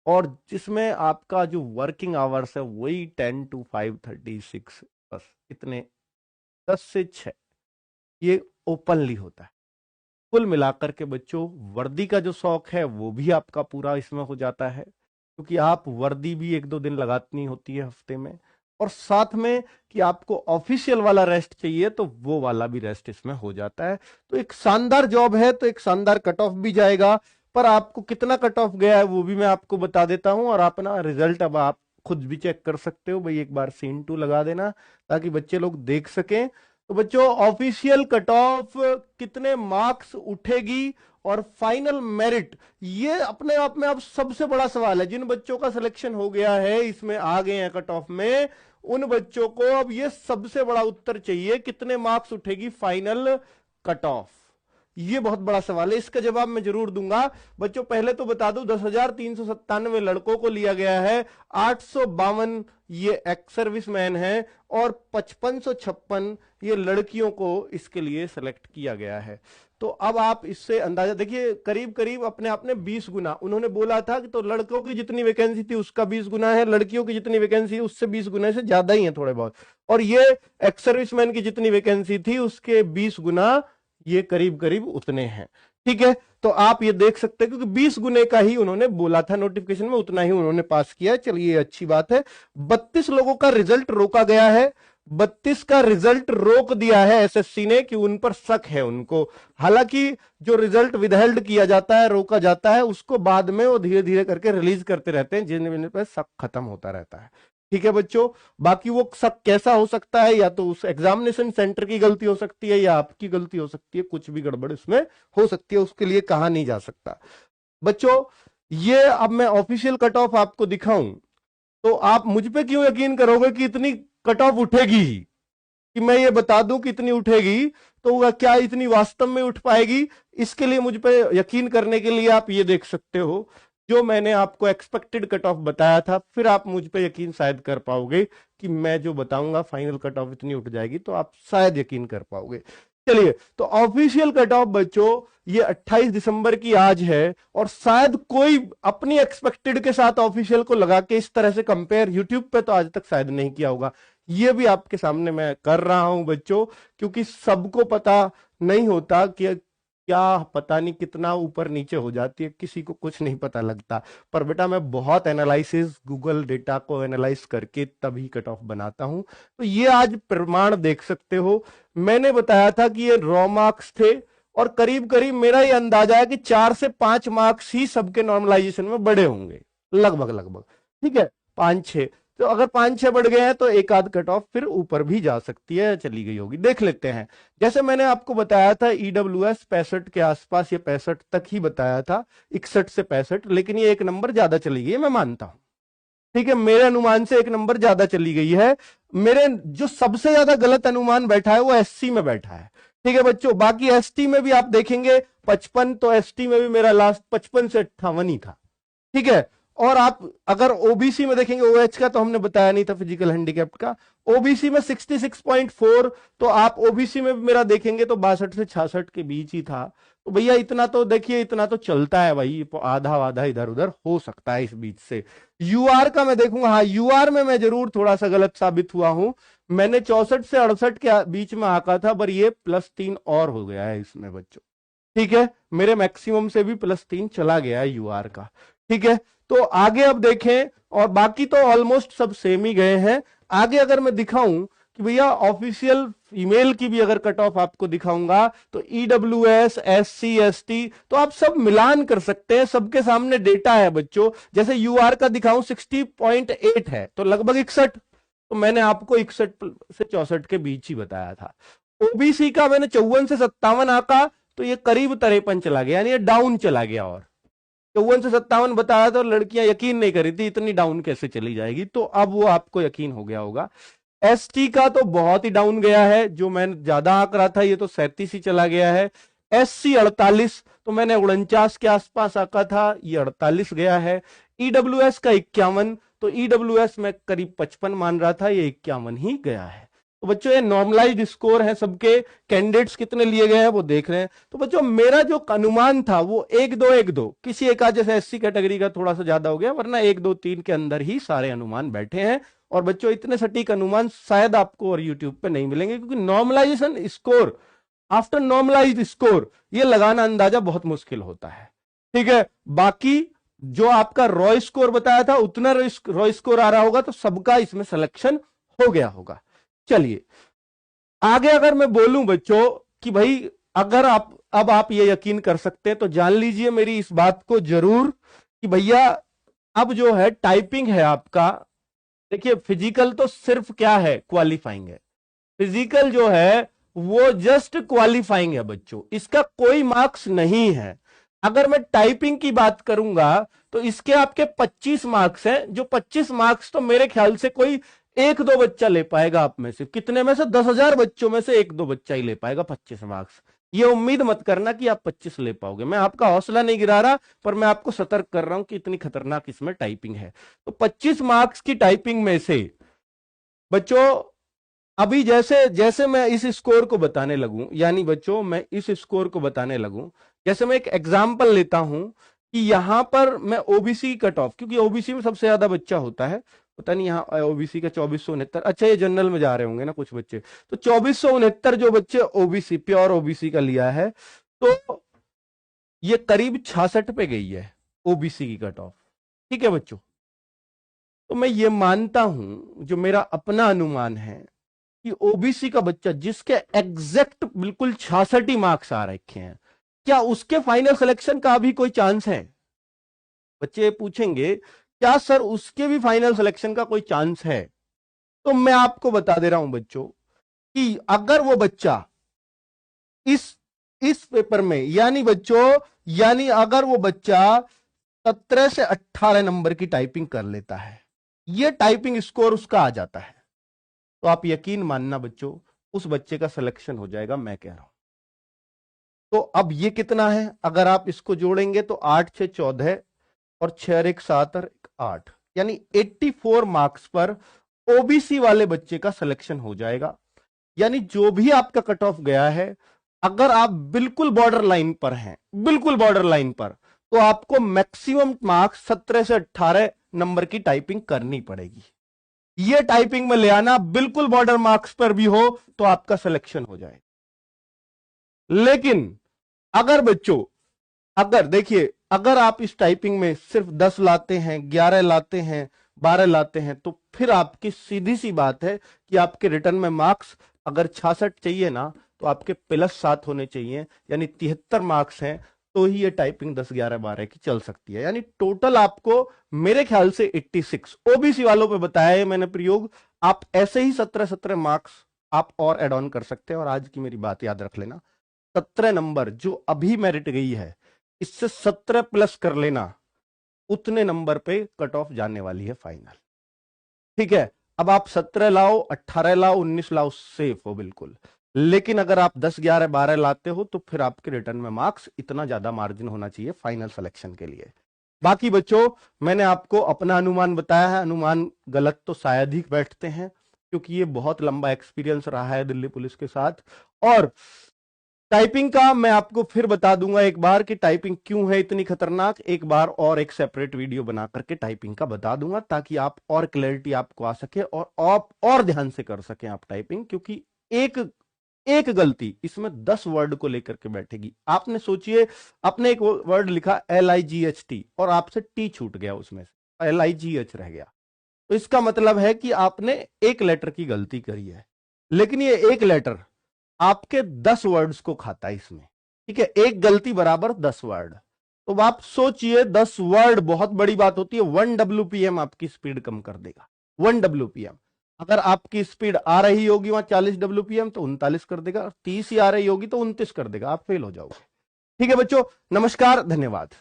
और जिसमें आपका जो वर्किंग आवर्स है वही 10 to 5:36, बस इतने, 10 से 6, ये ओपनली होता है। कुल मिलाकर के बच्चों वर्दी का जो शौक है वो भी आपका पूरा इसमें हो जाता है, क्योंकि आप वर्दी भी 1-2 दिन लगानी होती है हफ्ते में, और साथ में कि आपको ऑफिशियल वाला रेस्ट चाहिए तो वो वाला भी रेस्ट इसमें हो जाता है। तो एक शानदार जॉब है, तो एक शानदार कट ऑफ भी जाएगा, पर आपको कितना कट ऑफ गया है वो भी मैं आपको बता देता हूं, और अपना रिजल्ट अब आप खुद भी चेक कर सकते हो भाई, एक बार सीन 2 लगा देना ताकि बच्चे लोग देख सकें। तो बच्चों ऑफिशियल कट ऑफ कितने मार्क्स उठेगी और फाइनल मेरिट, ये अपने आप में अब सबसे बड़ा सवाल है। जिन बच्चों का सिलेक्शन हो गया है, इसमें आ गए हैं कट ऑफ में, उन बच्चों को अब ये सबसे बड़ा उत्तर चाहिए, कितने मार्क्स उठेगी फाइनल कट ऑफ। ये बहुत बड़ा सवाल है, इसका जवाब मैं जरूर दूंगा। बच्चों पहले तो बता दूं, 10,397 लड़कों को लिया गया है, 852 ये एक्स सर्विसमैन है, और 5556 ये लड़कियों को इसके लिए सेलेक्ट किया गया है। तो अब आप इससे अंदाजा देखिए, करीब करीब अपने आप ने 20 गुना, उन्होंने बोला था कि तो लड़कों की जितनी वैकेंसी थी उसका 20 गुना है, लड़कियों की जितनी वैकेंसी है उससे 20 गुना से ज्यादा ही है थोड़े बहुत, और ये एक्स सर्विसमैन की जितनी वैकेंसी थी उसके 20 गुना, ये करीब करीब उतने हैं। ठीक है, तो आप ये देख सकते हैं, क्योंकि 20 गुने का ही उन्होंने बोला था नोटिफिकेशन में, उतना ही उन्होंने पास किया है। चलिए अच्छी बात है। 32 लोगों का रिजल्ट रोका गया है, 32 का रिजल्ट रोक दिया है एसएससी ने, कि उन पर शक है उनको। हालांकि जो रिजल्ट विदहेल्ड किया जाता है, रोका जाता है, उसको बाद में वो धीरे धीरे करके रिलीज करते रहते हैं, जिन पर शक खत्म होता रहता है। ठीक है बच्चों, बाकी वो शक कैसा हो सकता है, या तो उस एग्जामिनेशन सेंटर की गलती हो सकती है या आपकी गलती हो सकती है, कुछ भी गड़बड़ इसमें हो सकती है, उसके लिए कहा नहीं जा सकता। बच्चों ये अब मैं ऑफिशियल कट ऑफ आपको दिखाऊं, तो आप मुझ पे क्यों यकीन करोगे कि इतनी कट ऑफ उठेगी ही, कि मैं ये बता दूं कि इतनी उठेगी, तो वह क्या इतनी वास्तव में उठ पाएगी? इसके लिए मुझ पे यकीन करने के लिए आप ये देख सकते हो, जो मैंने आपको एक्सपेक्टेड कट ऑफ बताया था, फिर आप मुझ पे यकीन शायद कर पाओगे कि मैं जो बताऊंगा फाइनल कट ऑफ इतनी उठ जाएगी, तो आप शायद यकीन कर पाओगे। चलिए, तो ऑफिशियल कट ऑफ बच्चों ये 28 दिसंबर की आज है, और शायद कोई अपनी एक्सपेक्टेड के साथ ऑफिशियल को लगा के इस तरह से कंपेयर यूट्यूब पे तो आज तक शायद नहीं किया होगा। ये भी आपके सामने मैं कर रहा हूं बच्चों, क्योंकि सबको पता नहीं होता कि क्या पता नहीं कितना ऊपर नीचे हो जाती है, किसी को कुछ नहीं पता लगता। पर बेटा मैं बहुत एनालिसिस, गूगल डेटा को एनालाइज करके तभी कट ऑफ बनाता हूं। तो ये आज प्रमाण देख सकते हो, मैंने बताया था कि ये रॉ मार्क्स थे, और करीब करीब मेरा ये अंदाजा है कि 4 से 5 मार्क्स ही सबके नॉर्मलाइजेशन में बढ़े होंगे, लगभग लगभग। ठीक है, 5-6, तो अगर 5-6 बढ़ गए हैं तो एक आध कट ऑफ फिर ऊपर भी जा सकती है, चली गई होगी, देख लेते हैं। जैसे मैंने आपको बताया था ईडब्ल्यूएस 65 के आसपास, ये 65 तक ही बताया था, 61 से 65, लेकिन ये एक नंबर ज्यादा चली गई है, मैं मानता हूं। ठीक है, मेरे अनुमान से एक नंबर ज्यादा चली गई है। मेरे जो सबसे ज्यादा गलत अनुमान बैठा है वो एससी में बैठा है। ठीक है बच्चों, बाकी एसटी में भी आप देखेंगे 55, तो एसटी में भी मेरा लास्ट 55 से 58 ही था। ठीक है, और आप अगर ओबीसी में देखेंगे, ओएच का तो हमने बताया नहीं था, फिजिकल हैंडीकैप्ड का, ओबीसी में 66.4, तो आप ओबीसी में भी मेरा देखेंगे तो 62 से 66 के बीच ही था। तो भैया इतना तो देखिए, इतना तो चलता है भाई, आधा आधा इधर उधर हो सकता है इस बीच से। यूआर का मैं देखूंगा, हाँ यूआर में मैं जरूर थोड़ा सा गलत साबित हुआ हूं, मैंने 64 से 68 के बीच में आका था, पर ये +3 और हो गया है इसमें बच्चों। ठीक है, मेरे मैक्सिमम से भी +3 चला गया है यूआर का। ठीक है, तो आगे अब देखें, और बाकी तो ऑलमोस्ट सब सेम ही गए हैं। आगे अगर मैं दिखाऊं कि भैया ऑफिशियल फीमेल की भी अगर कट ऑफ आपको दिखाऊंगा, तो ईडब्ल्यूएस, एससी, एसटी, तो आप सब मिलान कर सकते हैं, सबके सामने डेटा है बच्चों। जैसे यूआर का दिखाऊं 60.8 है, तो लगभग 61, तो मैंने आपको 61 से 64 के बीच ही बताया था। ओबीसी का मैंने 54 से 57 आका, तो ये करीब 53 चला गया, यानी ये डाउन चला गया, और 54 से 57 बताया तो लड़कियां यकीन नहीं करी थी इतनी डाउन कैसे चली जाएगी, तो अब वो आपको यकीन हो गया होगा। एसटी का तो बहुत ही डाउन गया है, जो मैंने ज्यादा आंक रहा था ये तो 37 ही चला गया है। एससी 48, तो मैंने 49 के आसपास आका था, ये 48 गया है। ईडब्ल्यूएस का 51, तो ईडब्ल्यूएस में करीब 55 मान रहा था, ये 51 ही गया है। तो बच्चों ये नॉर्मलाइज्ड स्कोर है, सबके कैंडिडेट्स कितने लिए गए हैं वो देख रहे हैं। तो बच्चों मेरा जो अनुमान था वो 1-2-1-2, किसी एक जैसे एससी कैटेगरी का थोड़ा सा ज्यादा हो गया, वरना 1-2-3 के अंदर ही सारे अनुमान बैठे हैं। और बच्चों इतने सटीक अनुमान शायद आपको और यूट्यूब पे नहीं मिलेंगे, क्योंकि normalization score after normalized score ये लगाना अंदाजा बहुत मुश्किल होता है। ठीक है, बाकी जो आपका रॉय स्कोर बताया था उतना रॉय स्कोर आ रहा होगा तो सबका इसमें सिलेक्शन हो गया होगा। चलिए आगे अगर मैं बोलूं बच्चों कि भाई अगर आप ये यकीन कर सकते हैं तो जान लीजिए मेरी इस बात को जरूर कि भैया अब जो है टाइपिंग है आपका, देखिए फिजिकल तो सिर्फ क्या है, क्वालिफाइंग है। फिजिकल जो है वो जस्ट क्वालिफाइंग है बच्चों, इसका कोई मार्क्स नहीं है। अगर मैं टाइपिंग की बात करूंगा तो इसके आपके 25 मार्क्स हैं, जो 25 मार्क्स तो मेरे ख्याल से कोई 1-2 बच्चा ले पाएगा। आप में से कितने में से 10,000 बच्चों में से 1-2 बच्चा ही ले पाएगा 25 मार्क्स। ये उम्मीद मत करना कि आप 25 ले पाओगे, मैं आपका हौसला नहीं गिरा रहा, पर मैं आपको सतर्क कर रहा हूं कि इतनी खतरनाक इसमें टाइपिंग है। तो 25 मार्क्स की टाइपिंग में से बच्चों अभी जैसे जैसे मैं इस स्कोर को बताने लगूं, यानी बच्चों मैं इस स्कोर को बताने लगूं, जैसे मैं एक एग्जांपल लेता हूं कि यहां पर मैं ओबीसी कट ऑफ, क्योंकि ओबीसी में सबसे ज्यादा बच्चा होता है, पता नहीं यहाँ ओबीसी का 2469, अच्छा ये जनरल में जा रहे होंगे ना कुछ बच्चे, तो 2469 जो बच्चे ओबीसी प्योर ओबीसी का लिया है, तो ये करीब 66 पे गई है ओबीसी की कट ऑफ। ठीक है बच्चों, तो मैं ये मानता हूं, जो मेरा अपना अनुमान है कि ओबीसी का बच्चा जिसके एग्जैक्ट बिल्कुल 66 ही मार्क्स आ रखे हैं, क्या उसके फाइनल सिलेक्शन का भी कोई चांस है? बच्चे पूछेंगे क्या सर उसके भी फाइनल सिलेक्शन का कोई चांस है? तो मैं आपको बता दे रहा हूं बच्चों कि अगर वो बच्चा इस पेपर में, यानी अगर वो बच्चा 17 से 18 नंबर की टाइपिंग कर लेता है, ये टाइपिंग स्कोर उसका आ जाता है, तो आप यकीन मानना बच्चों उस बच्चे का सिलेक्शन हो जाएगा, मैं कह रहा हूं। तो अब ये कितना है, अगर आप इसको जोड़ेंगे तो 8-6 14 और 6-1 7 और 8, यानी 84 मार्क्स पर ओबीसी वाले बच्चे का सिलेक्शन हो जाएगा। यानी जो भी आपका कट ऑफ गया है, अगर आप बिल्कुल बॉर्डर लाइन पर हैं, बिल्कुल बॉर्डर लाइन पर, तो आपको मैक्सिमम मार्क्स 17 से 18 नंबर की टाइपिंग करनी पड़ेगी। ये टाइपिंग में ले आना, बिल्कुल बॉर्डर मार्क्स पर भी हो तो आपका सिलेक्शन हो जाए। लेकिन अगर बच्चों, अगर देखिए अगर आप इस टाइपिंग में सिर्फ 10 लाते हैं, 11 लाते हैं, 12 लाते हैं, तो फिर आपकी सीधी सी बात है कि आपके रिटर्न में मार्क्स अगर 66 चाहिए ना, तो आपके +7 होने चाहिए, यानी 73 मार्क्स हैं, तो ही ये टाइपिंग 10, 11, 12 की चल सकती है। यानी टोटल आपको मेरे ख्याल से 86, ओबीसी वालों पे बताया है मैंने प्रयोग, आप ऐसे ही 17-17 मार्क्स आप और एड ऑन कर सकते हैं। और आज की मेरी बात याद रख लेना, 17 नंबर जो अभी मेरिट गई है, इससे 17 प्लस कर लेना, उतने नंबर पे कट ऑफ जाने वाली है फाइनल। ठीक है, अब आप 17 लाओ, 18 लाओ, 19 लाओ, सेफ हो बिल्कुल। लेकिन अगर आप 10, 11, 12 लाते हो तो फिर आपके रिटर्न में मार्क्स इतना ज्यादा मार्जिन होना चाहिए फाइनल सिलेक्शन के लिए। बाकी बच्चों मैंने आपको अपना अनुमान बताया है, अनुमान गलत तो शायद ही बैठते हैं, क्योंकि ये बहुत लंबा एक्सपीरियंस रहा है दिल्ली पुलिस के साथ। और टाइपिंग का मैं आपको फिर बता दूंगा एक बार कि टाइपिंग क्यों है इतनी खतरनाक, एक बार और एक सेपरेट वीडियो बना करके टाइपिंग का बता दूंगा, ताकि आप और क्लैरिटी आपको आ सके और आप और ध्यान से कर सकें आप टाइपिंग। क्योंकि एक एक गलती इसमें 10 वर्ड को लेकर के बैठेगी। आपने सोचिए, आपने एक वर्ड लिखा LIGHT और आपसे टी छूट गया, उसमें से LIGH रह गया, तो इसका मतलब है कि आपने एक लेटर की गलती करी है। लेकिन ये एक लेटर आपके 10 वर्ड्स को खाता है इसमें। ठीक है, एक गलती बराबर 10 वर्ड। तो आप सोचिए 10 वर्ड बहुत बड़ी बात होती है। 1 WPM आपकी स्पीड कम कर देगा, 1 WPM। अगर आपकी स्पीड आ रही होगी वहां 40 WPM तो 39 कर देगा, और 30 ही आ रही होगी तो 29 कर देगा, आप फेल हो जाओगे। ठीक है बच्चों, नमस्कार, धन्यवाद।